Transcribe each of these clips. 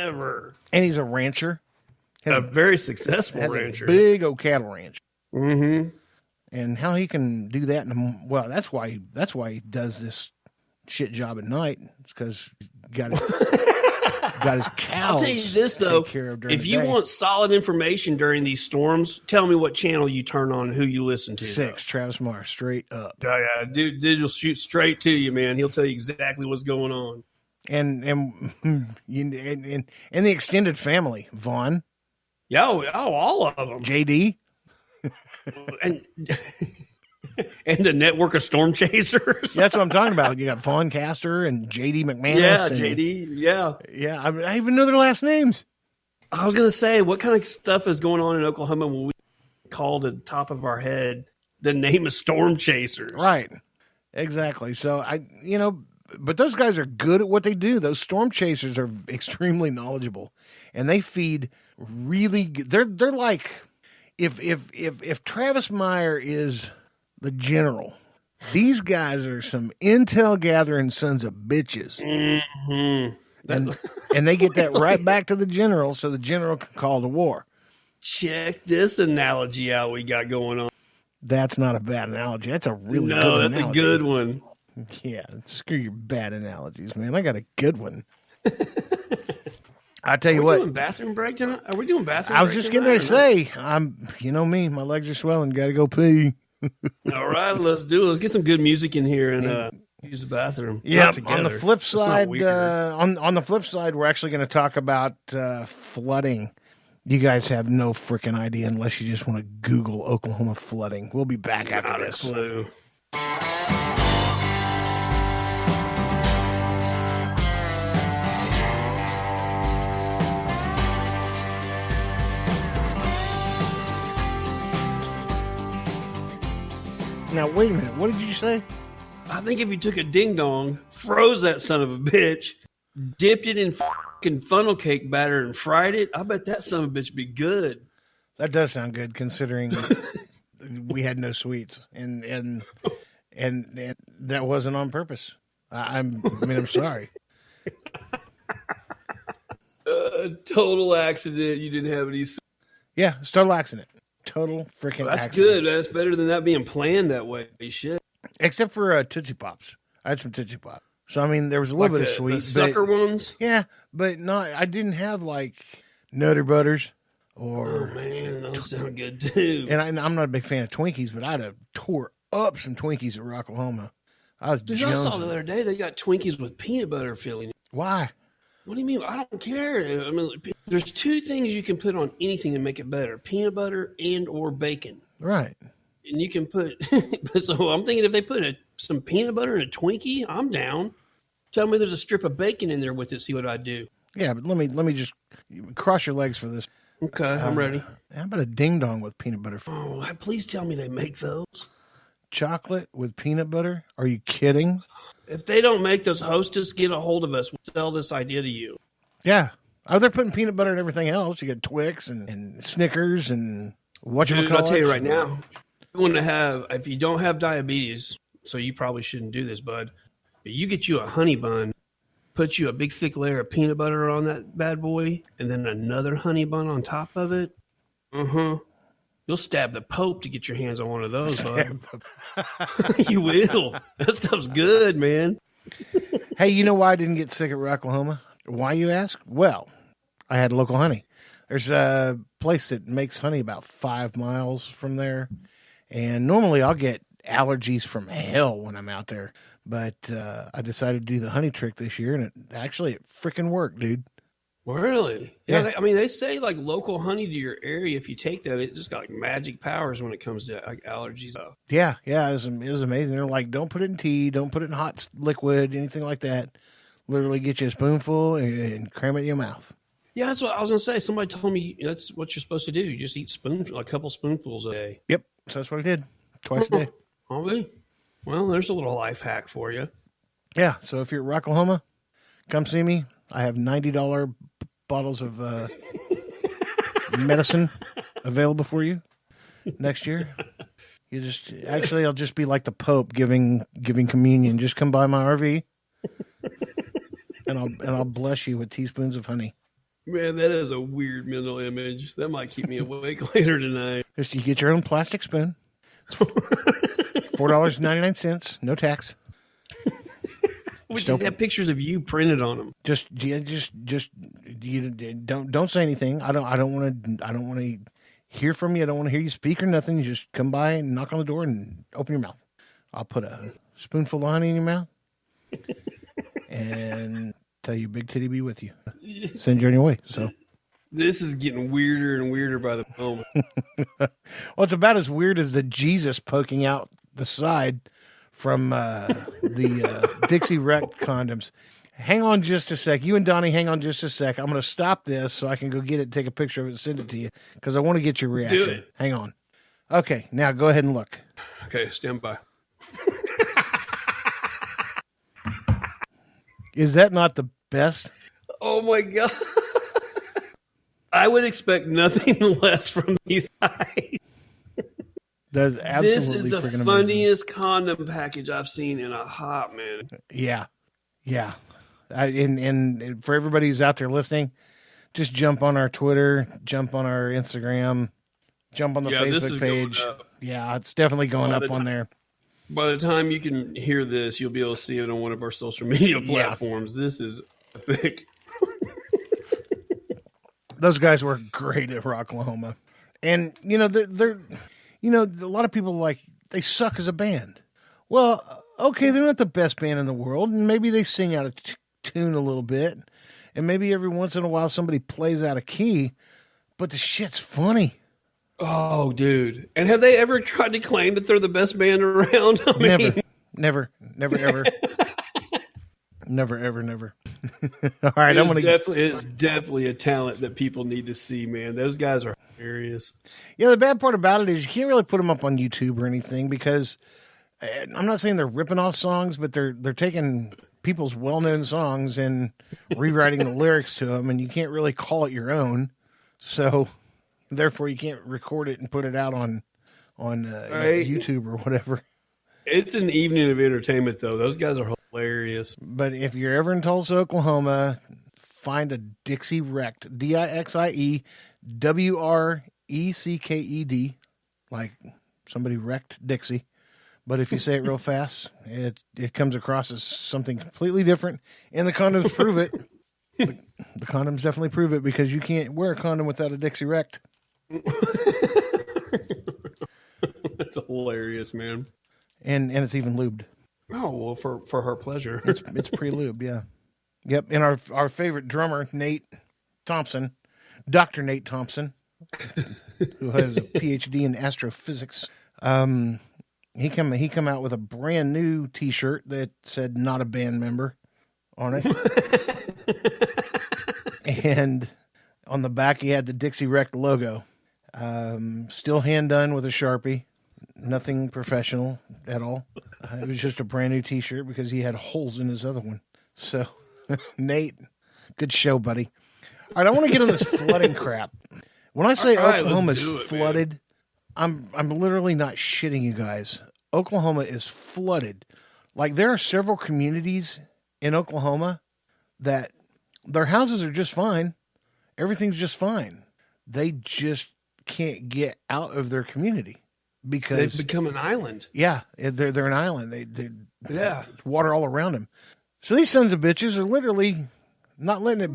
ever. And he's a rancher. A very successful rancher. A big old cattle ranch. Mm-hmm. And how he can do that, that's why he does this shit job at night. It's because he's got his cows. I'll tell you this, though. If you want solid information during these storms, tell me what channel you turn on and who you listen to. 6, Travis Meyer, straight up. Yeah, dude will shoot straight to you, man. He'll tell you exactly what's going on. And the extended family, Vaughn. Yeah, all of them. JD. and the network of storm chasers. That's what I'm talking about. You got Vaughn Castor and JD McManus. Yeah, JD. Yeah. Yeah, I even know their last names. I was going to say, what kind of stuff is going on in Oklahoma when we called at the top of our head the name of storm chasers? Right. Exactly. So, but those guys are good at what they do. Those storm chasers are extremely knowledgeable, and they feed really good. They're like, if Travis Meyer is the general, these guys are some intel gathering sons of bitches. Mm-hmm. And they get that right back to the general, so the general can call the war. Check this analogy out we got going on. That's not a bad analogy. That's a really good analogy. No, that's a good one. Yeah, screw your bad analogies, man. I got a good one. I tell you what. Are we doing bathroom break tonight? Are we doing bathroom break? I was just getting ready to say, you know me, my legs are swelling. Got to go pee. All right, let's do it. Let's get some good music in here and use the bathroom. Yeah. On the flip side, on the flip side, we're actually going to talk about flooding. You guys have no freaking idea unless you just want to Google Oklahoma flooding. We'll be back after this. Not a clue. Now, wait a minute. What did you say? I think if you took a ding-dong, froze that son of a bitch, dipped it in fucking funnel cake batter and fried it, I bet that son of a bitch would be good. That does sound good, considering we had no sweets. And that wasn't on purpose. I'm sorry. Total accident. You didn't have any sweets. Yeah, total accident. Total freaking That's accident. Good. That's better than that being planned that way. Shit. Except for Tootsie Pops. I had some Tootsie Pops. So, there was a little bit of sweet. The sucker ones? Yeah, but I didn't have, Nutter Butters or... Oh, man, those sound good, too. And I'm not a big fan of Twinkies, but I'd have tore up some Twinkies at Rocklahoma. I saw the other day they got Twinkies with peanut butter filling. Why? What do you mean? I don't care. There's two things you can put on anything to make it better: peanut butter and or bacon. Right. And you can put. So I'm thinking if they put some peanut butter in a Twinkie, I'm down. Tell me there's a strip of bacon in there with it. See what I do. Yeah, but let me just cross your legs for this. Okay, I'm ready. How about a ding dong with peanut butter? Oh, please tell me they make those. Chocolate with peanut butter? Are you kidding? If they don't make those, Hostess, get a hold of us. We'll sell this idea to you. Yeah. They're putting peanut butter in everything else. You get Twix and Snickers and whatchamacallit. I'll tell you right now, if you don't have diabetes, so you probably shouldn't do this, bud, but you get you a honey bun, put you a big thick layer of peanut butter on that bad boy, and then another honey bun on top of it. You'll stab the Pope to get your hands on one of those, bud. You will. That stuff's good, man. Hey, you know why I didn't get sick at Rocklahoma? Why, you ask? Well, I had local honey. There's a place that makes honey about 5 miles from there. And normally I'll get allergies from hell when I'm out there. But I decided to do the honey trick this year, and it freaking worked, dude. Really? Yeah. They say local honey to your area. If you take that, it just got magic powers when it comes to allergies. Yeah. It was amazing. They're like, don't put it in tea, don't put it in hot liquid, anything like that. Literally get you a spoonful and cram it in your mouth. Yeah, that's what I was gonna say. Somebody told me that's what you're supposed to do. You just eat a couple spoonfuls a day. Yep, so that's what I did, twice a day. Okay. Well, there's a little life hack for you. Yeah. So if you're at Rocklahoma, come see me. I have $90 bottles of medicine available for you next year. I'll just be like the Pope giving communion. Just come by my RV, and I'll bless you with teaspoons of honey. Man, that is a weird mental image. That might keep me awake later tonight. Just you get your own plastic spoon. $4.99, no tax. We can have pictures of you printed on them. Just you don't say anything. I don't want to hear from you. I don't want to hear you speak or nothing. You just come by and knock on the door and open your mouth. I'll put a spoonful of honey in your mouth and tell you, big titty be with you. Send you on your way. So this is getting weirder and weirder by the moment. Well, it's about as weird as the Jesus poking out the side from the Dixie Wrecked condoms. Hang on just a sec. You and Donnie, hang on just a sec. I'm going to stop this so I can go get it, take a picture of it, and send it to you because I want to get your reaction. Do it. Hang on. Okay, now go ahead and look. Okay, stand by. Is that not the best? Oh my God. I would expect nothing less from these guys. That's absolutely This is the freaking funniest condom package I've seen in a hot minute. Yeah. And for everybody who's out there listening, just jump on our Twitter, jump on our Instagram, jump on the Facebook page. Yeah, it's definitely going up on there. By the time you can hear this, you'll be able to see it on one of our social media platforms. Yeah. This is epic. Those guys were great at Rocklahoma. And, they're a lot of people they suck as a band. Well, okay, they're not the best band in the world, and maybe they sing out of tune a little bit, and maybe every once in a while somebody plays out of key, but the shit's funny. Oh, dude. And have they ever tried to claim that they're the best band around? Never, ever. Never, ever, never. All right, It's definitely a talent that people need to see, man. Those guys are hilarious. Yeah, the bad part about it is you can't really put them up on YouTube or anything because I'm not saying they're ripping off songs, but they're taking people's well-known songs and rewriting the lyrics to them, and you can't really call it your own. So, therefore, you can't record it and put it out on YouTube or whatever. It's an evening of entertainment, though. Those guys are hilarious. But if you're ever in Tulsa, Oklahoma, find a Dixie Wrecked, DIXIEWRECKED, like somebody wrecked Dixie. But if you say it real fast, it comes across as something completely different. And the condoms prove it. The condoms definitely prove it because you can't wear a condom without a Dixie Wrecked. That's hilarious, man. And it's even lubed. Oh, well, for her pleasure. It's pre-lubed, yeah. Yep, and our favorite drummer, Nate Thompson, Dr. Nate Thompson, who has a PhD in astrophysics, he come out with a brand new T-shirt that said "Not a band member" on it, and on the back he had the Dixie Wrecked logo, still hand done with a Sharpie. Nothing professional at all. It was just a brand new T-shirt because he had holes in his other one. So, Nate, good show, buddy. All right, I want to get on this flooding crap. When I say Oklahoma is flooded, I'm literally not shitting you guys. Oklahoma is flooded. Like, there are several communities in Oklahoma that their houses are just fine. Everything's just fine. They just can't get out of their community. Because they've become an island. Yeah, they're an island. They water all around them. So these sons of bitches are literally not letting it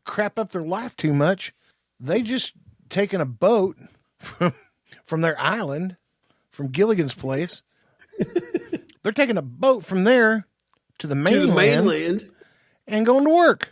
crap up their life too much. They just taking a boat from their island, from Gilligan's Place. They're taking a boat from there to the mainland and going to work.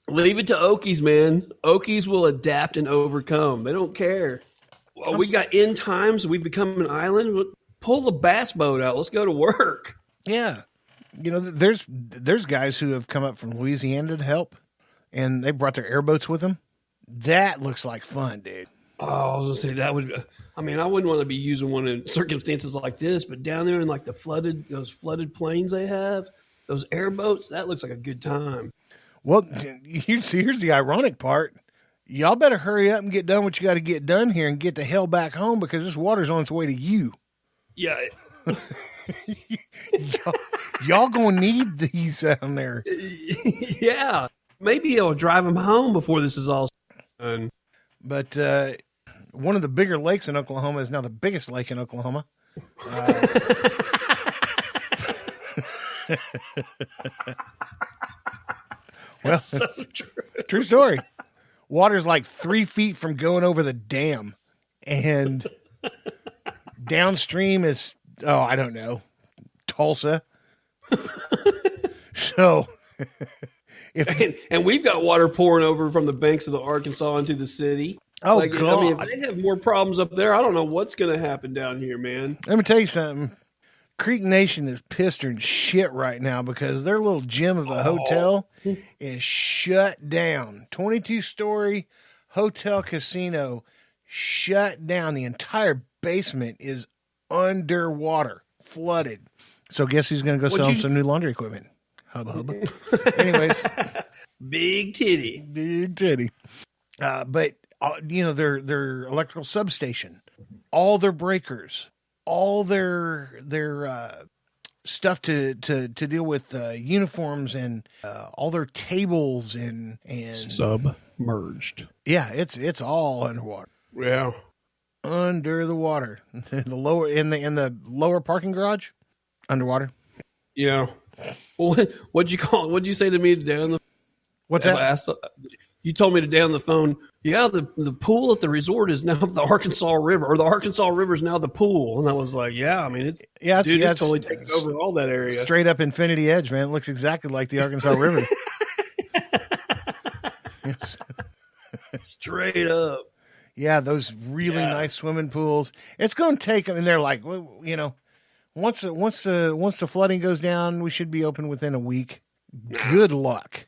Leave it to Okies, man. Okies will adapt and overcome. They don't care. Well, we got end times. We become an island. Pull the bass boat out. Let's go to work. Yeah. There's guys who have come up from Louisiana to help, and they brought their airboats with them. That looks like fun, dude. Oh, I was going to say that would, I wouldn't want to be using one in circumstances like this, but down there in like those flooded plains they have, those airboats, that looks like a good time. Well, here's the ironic part. Y'all better hurry up and get done what you got to get done here and get the hell back home because this water's on its way to you. Yeah. y'all gonna need these down there. Yeah. Maybe I'll drive them home before this is all done. But one of the bigger lakes in Oklahoma is now the biggest lake in Oklahoma. Well, so true story. Water's like 3 feet from going over the dam, and downstream is, I don't know, Tulsa. So, and we've got water pouring over from the banks of the Arkansas into the city. Oh, God. I mean, if they have more problems up there, I don't know what's going to happen down here, man. Let me tell you something. Creek Nation is pissed and shit right now because their little gym of a hotel is shut down. 22-story hotel casino shut down. The entire basement is underwater, flooded. So guess who's going to go sell them some new laundry equipment? Hubba hubba. Anyways. Big Tiddy. Big Tiddy. But, their electrical substation, all their breakers, all their stuff to deal with uniforms and all their tables and submerged. Yeah, it's all underwater. Yeah, under the water. The lower in the lower parking garage, underwater. Yeah. Well, what'd you call it? What'd you say to me today on the? What's that? You told me today on the phone. Yeah, the pool at the resort is now the Arkansas River, or the Arkansas River is now the pool. And I was like, yeah, I mean, it's totally taking over all that area. Straight up Infinity Edge, man. It looks exactly like the Arkansas River. Straight up. Yeah, those really nice swimming pools. It's going to take them, and they're like, well, once the flooding goes down, we should be open within a week. Good luck.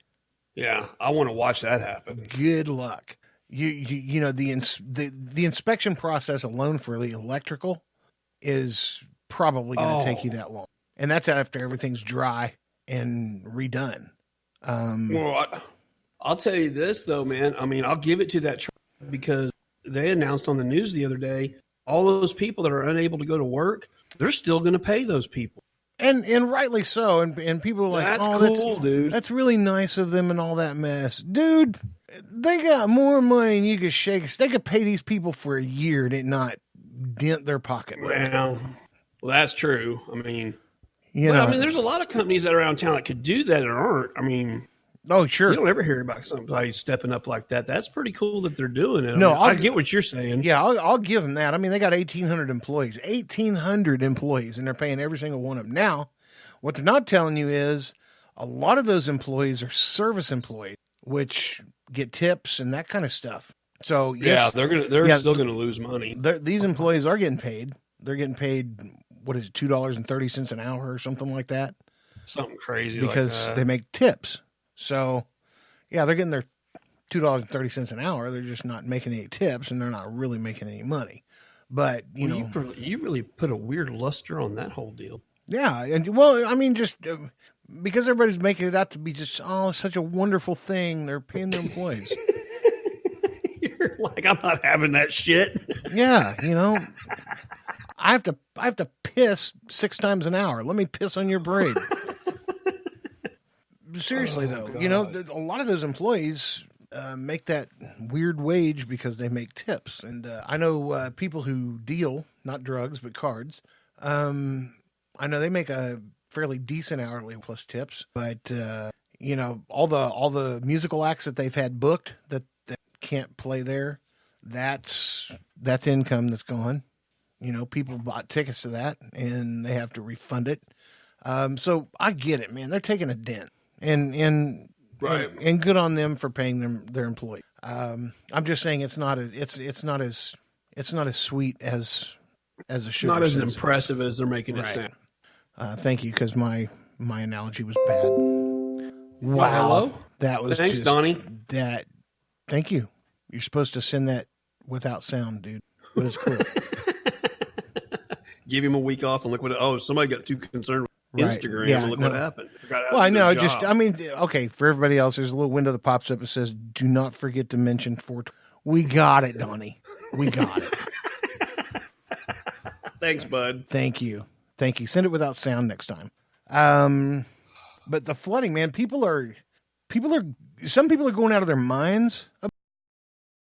Yeah, I want to watch that happen. Good luck. The inspection process alone for the electrical is probably going to take you that long, and that's after everything's dry and redone. Well, I'll tell you this though, man. I mean, I'll give it to that because they announced on the news the other day all those people that are unable to go to work, they're still going to pay those people. And rightly so. And people are like, that's cool, dude. That's really nice of them and all that mess. Dude, they got more money than you could shake. They could pay these people for a year and it not dent their pocket. Well, that's true. I mean, there's a lot of companies that are around town that could do that and aren't. I mean, oh, sure. You don't ever hear about somebody stepping up like that. That's pretty cool that they're doing it. No, I get what you're saying. Yeah, I'll give them that. I mean, they got 1,800 employees. 1,800 employees, and they're paying every single one of them. Now, what they're not telling you is a lot of those employees are service employees, which get tips and that kind of stuff. So, yes, they're still going to lose money. These employees are getting paid. They're getting paid, what is it, $2.30 an hour or something like that? Something crazy because like that. They make tips. So, yeah, they're getting their $2.30 an hour. They're just not making any tips, and they're not really making any money. But, you really put a weird luster on that whole deal. Yeah. And, well, I mean, just because everybody's making it out to be just, such a wonderful thing, they're paying their employees. You're like, I'm not having that shit. Yeah, I have to piss 6 times an hour. Let me piss on your parade. Seriously, though, God. A lot of those employees make that weird wage because they make tips. And I know people who deal, not drugs, but cards. I know they make a fairly decent hourly plus tips. But, all the musical acts that they've had booked that can't play there, that's income that's gone. People bought tickets to that, and they have to refund it. So I get it, man. They're taking a dent. And good on them for paying their employees. I'm just saying it's not as sweet as a sugar. Not as impressive as they're making it sound. Thank you, because my analogy was bad. Wow, hello? That was thanks, Donnie. Thank you. You're supposed to send that without sound, dude. But it's cool. Give him a week off and look what. Somebody got too concerned with Instagram. Yeah, and look what happened. Well, I know. Okay, for everybody else, there's a little window that pops up that says, "Do not forget to mention 420." We got it, Donnie. We got it. Thanks, bud. Thank you. Send it without sound next time. But the flooding, man, people are some people are going out of their minds